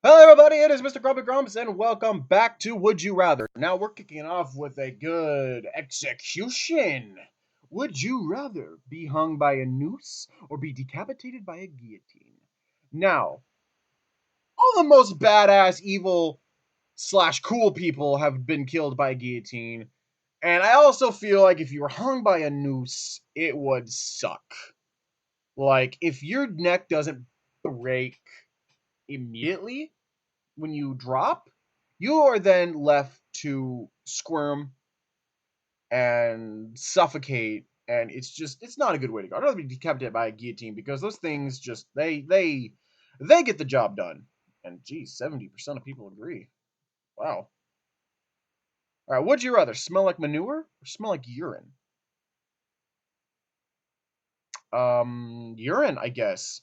Hello, everybody. It is Mr. Grumpy Grumps, and welcome back to Would You Rather. Now, we're kicking off with a good execution. Would you rather be hung by a noose or be decapitated by a guillotine? Now, all the most badass, evil slash cool people have been killed by a guillotine, and I also feel like if you were hung by a noose, it would suck. Like, if your neck doesn't break immediately when you drop, you are then left to squirm and suffocate, and it's not a good way to go. I'd rather be decapitated by a guillotine because those things just they get the job done. And geez, 70% of people agree. Wow. All right, would you rather smell like manure or smell like urine? Urine, I guess,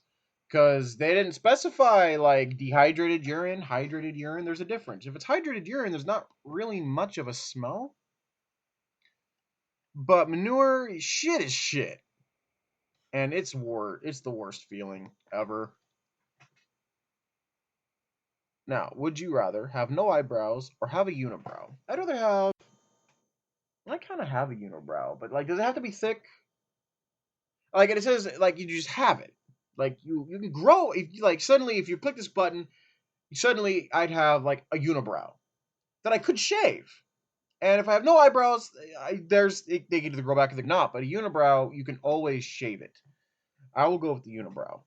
because they didn't specify like dehydrated urine, hydrated urine. There's a difference. If it's hydrated urine, there's not really much of a smell. But manure shit is shit, and it's the worst feeling ever. Now, would you rather have no eyebrows or have a unibrow? I'd rather have. I kind of have a unibrow, but like, does it have to be thick? Like it says, like you just have it. Like you can grow if you like suddenly if you click this button, suddenly I'd have like a unibrow that I could shave. And if I have no eyebrows, they can either grow back or they not. But a unibrow, you can always shave it. I will go with the unibrow.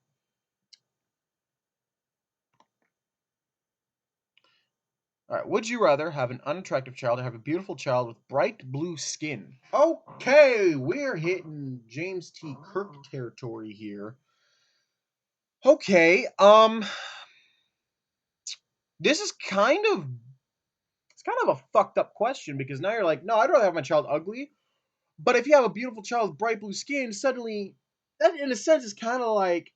All right. Would you rather have an unattractive child or have a beautiful child with bright blue skin? Okay, we're hitting James T. Kirk territory here. Okay. This is kind of a fucked up question because now you're like, no, I'd rather have my child ugly. But if you have a beautiful child with bright blue skin, suddenly that in a sense is kind of like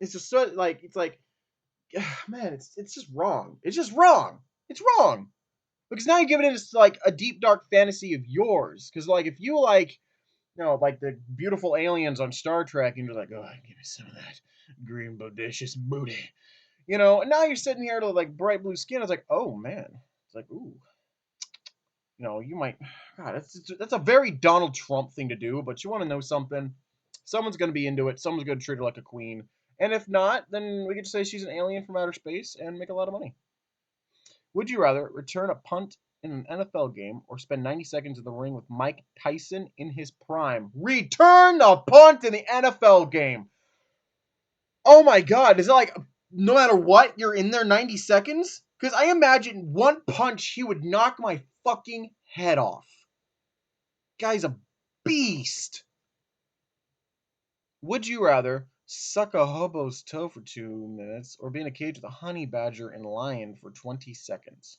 it's just like it's like man, it's just wrong. It's just wrong. It's wrong. Because now you're giving it like a deep dark fantasy of yours. Because like if you like like the beautiful aliens on Star Trek, and you're like, oh, give me some of that green bodacious booty, and now you're sitting here with like bright blue skin. It's like, oh man, it's like, ooh, you might, God, that's a very Donald Trump thing to do. But you want to know something? Someone's gonna be into it. Someone's gonna treat her like a queen. And if not, then we could say she's an alien from outer space and make a lot of money. Would you rather return a punt in an NFL game or spend 90 seconds in the ring with Mike Tyson in his prime? Return the punt in the NFL game. Oh my God. Is it like no matter what, you're in there 90 seconds? Because I imagine one punch, he would knock my fucking head off. Guy's a beast. Would you rather suck a hobo's toe for 2 minutes or be in a cage with a honey badger and lion for 20 seconds?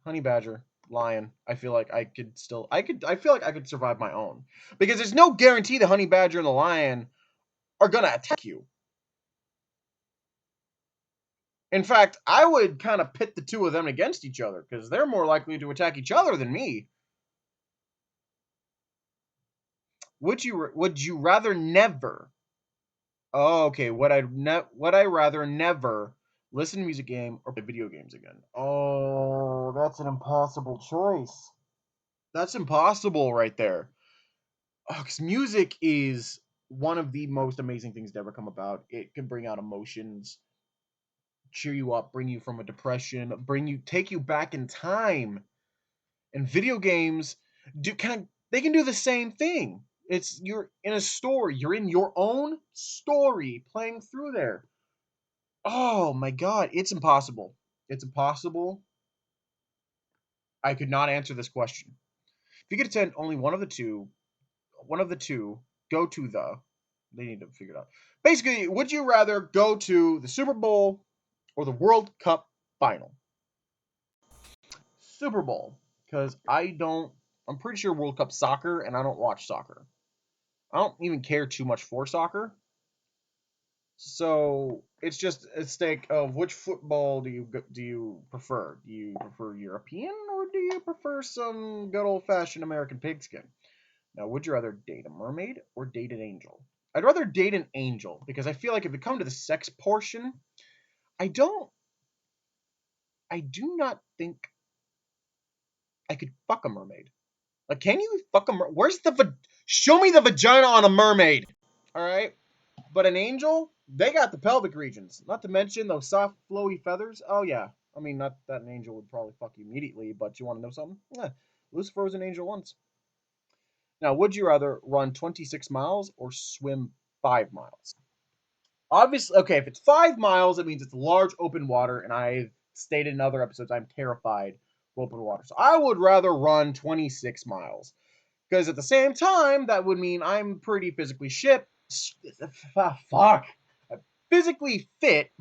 Honey badger, lion. I feel like I feel like I could survive my own. Because there's no guarantee the honey badger and the lion are gonna attack you. In fact, I would kind of pit the two of them against each other because they're more likely to attack each other than me. Would you rather never? Oh, okay. Would I rather never listen to music game or play video games again? Oh, that's an impossible choice. That's impossible right there. Oh, because music is one of the most amazing things to ever come about. It can bring out emotions, cheer you up, bring you from a depression, take you back in time. And video games they can do the same thing. It's you're in a story, you're in your own story playing through there. Oh my God, it's impossible. It's impossible. I could not answer this question. If you could attend only one of the two, go to they need to figure it out. Basically, would you rather go to the Super Bowl or the World Cup final? Super Bowl, because I'm pretty sure World Cup soccer, and I don't watch soccer. I don't even care too much for soccer. So it's just a stake of which football do you prefer? Do you prefer European or do you prefer some good old fashioned American pigskin? Now, would you rather date a mermaid or date an angel? I'd rather date an angel because I feel like if it comes to the sex portion, I don't. I do not think I could fuck a mermaid. Like, can you fuck a mermaid? Where's the show me the vagina on a mermaid? All right, but an angel, they got the pelvic regions. Not to mention those soft, flowy feathers. Oh yeah, I mean, not that an angel would probably fuck you immediately, but you want to know something? Lucifer was an angel once. Now, would you rather run 26 miles or swim 5 miles? Obviously, okay, if it's 5 miles, it means it's large open water, and I've stated in other episodes I'm terrified of open water. So I would rather run 26 miles. Because at the same time, that would mean I'm pretty physically fuck. Physically fit,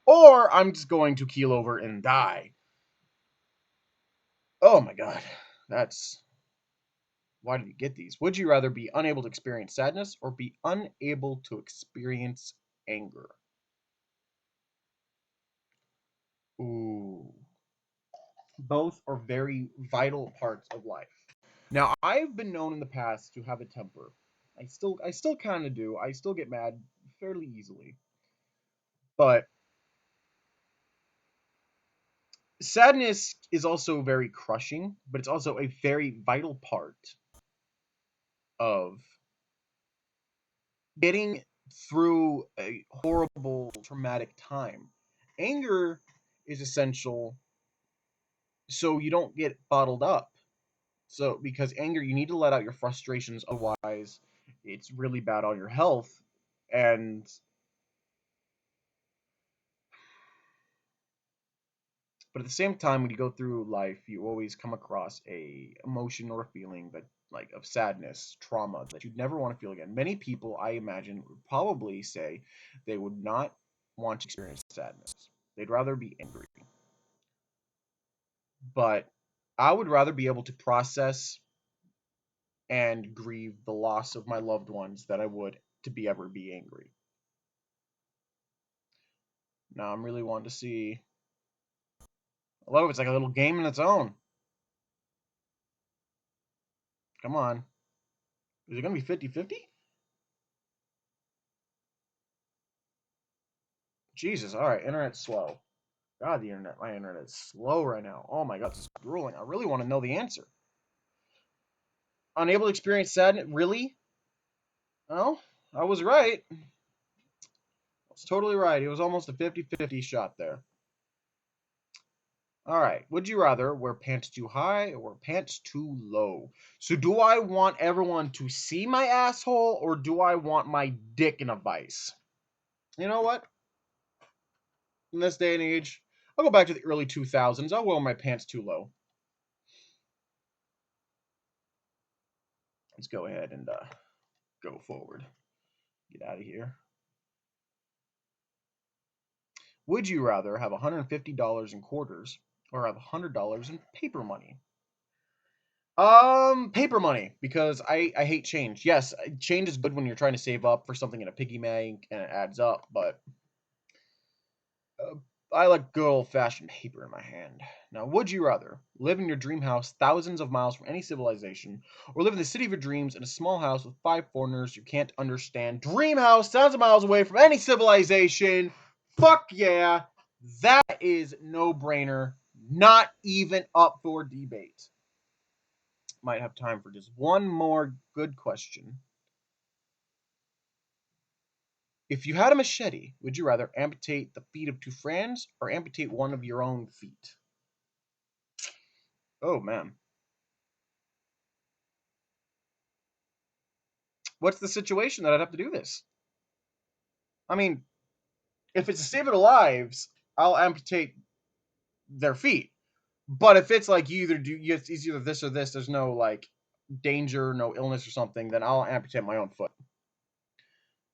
or I'm just going to keel over and die. Oh my god. That's Why did you get these? Would you rather be unable to experience sadness or be unable to experience anger? Ooh. Both are very vital parts of life. Now, I've been known in the past to have a temper. I still kind of do. I still get mad fairly easily. But sadness is also very crushing, but it's also a very vital part of getting through a horrible, traumatic time. Anger is essential so you don't get bottled up. So, because anger, you need to let out your frustrations, otherwise, it's really bad on your health. And, but at the same time, when you go through life, you always come across a emotion or a feeling that, like, of sadness, trauma that you'd never want to feel again. Many people, I imagine, would probably say they would not want to experience sadness. They'd rather be angry. But I would rather be able to process and grieve the loss of my loved ones than I would to be ever be angry. Now I'm really wanting to see. I love it. It's like a little game in its own. Come on. Is it going to be 50-50? Jesus. All right. Internet's slow. God, my internet is slow right now. Oh my God, this is grueling. I really want to know the answer. Unable to experience sadness? Really? Oh, I was right. I was totally right. It was almost a 50-50 shot there. All right. Would you rather wear pants too high or wear pants too low? So, do I want everyone to see my asshole or do I want my dick in a vice? You know what? In this day and age, I'll go back to the early 2000s. I'll wear my pants too low. Let's go ahead and go forward. Get out of here. Would you rather have $150 in quarters or have $100 in paper money? Paper money, because I hate change. Yes, change is good when you're trying to save up for something in a piggy bank and it adds up, but uh, I like good old fashioned paper in my hand. Now, would you rather live in your dream house thousands of miles from any civilization, or live in the city of your dreams in a small house with 5 foreigners you can't understand? Dream house, thousands of miles away from any civilization. Fuck yeah, that is no brainer. Not even up for debate. Might have time for just one more good question. If you had a machete, would you rather amputate the feet of two friends or amputate one of your own feet? Oh man. What's the situation that I'd have to do this? I mean, if it's to save their lives, I'll amputate their feet. But if it's like it's either this or this, there's no like danger, no illness or something, then I'll amputate my own foot.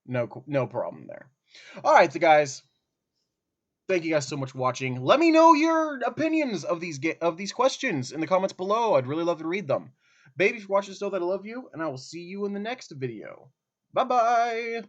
No problem there. All right, so guys, thank you guys so much for watching. Let me know your opinions of these questions in the comments below. I'd really love to read them. Baby, if you're watching this, know that I love you, and I will see you in the next video. Bye-bye.